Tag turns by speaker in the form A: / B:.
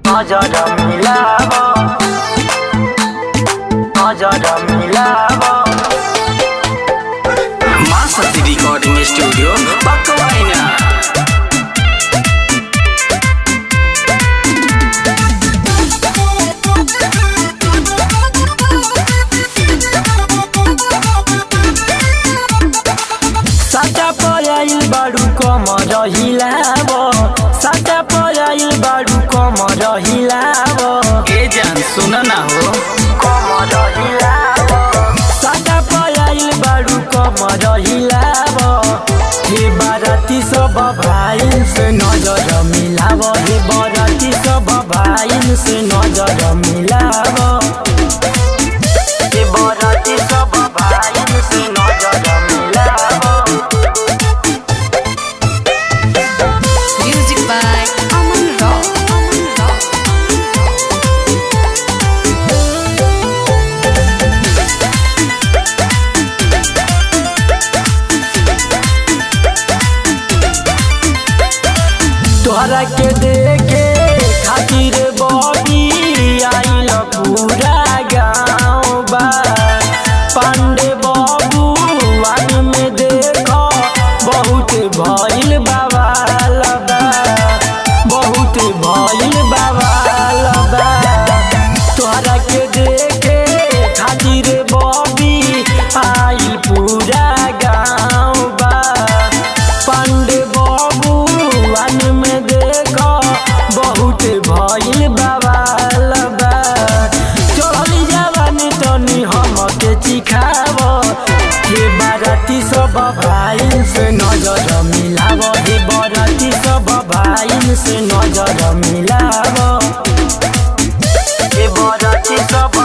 A: नजर मिलाबो, नजर मिलाबो।
B: माँ शक्ति रिकॉर्डिंग स्टूडियो बकवाइना।
A: साटा पयाइल बाडू कमर हिलाबो, साटा पयाइल बाडू कमर हिलाबो।
B: ए जान सुन ना हो
A: कमर हिलाबो, साटा पयाइल बाडू कमर हिलाबो। हे बाराती सब भाई से नजर मिलाबो, हे बाराती सब भाई से नजर मिलाबो, हे बाराती सब भाई से नजर मिलाबो।
C: Music by Aman Rock.
A: तोहरा के देखे खातिर बॉडी आइल पूरा गाँव बा। पांडे बाबू वन में देखो बहुत भइल बवाल बा, बहुत भइल बवाल बा। तोहरा के देखे खातिर बॉडी आइल पूरा गाँव बा। पांडे बाबू वन में देखो बहुत भइल बवाल बा। चढ़ली जवानी तनी हमके चिखाबो, हे बाराती सब भाई से नजर मिलाबो, हे बाराती सब भाई से नजर मिलाबो, हे बाराती सब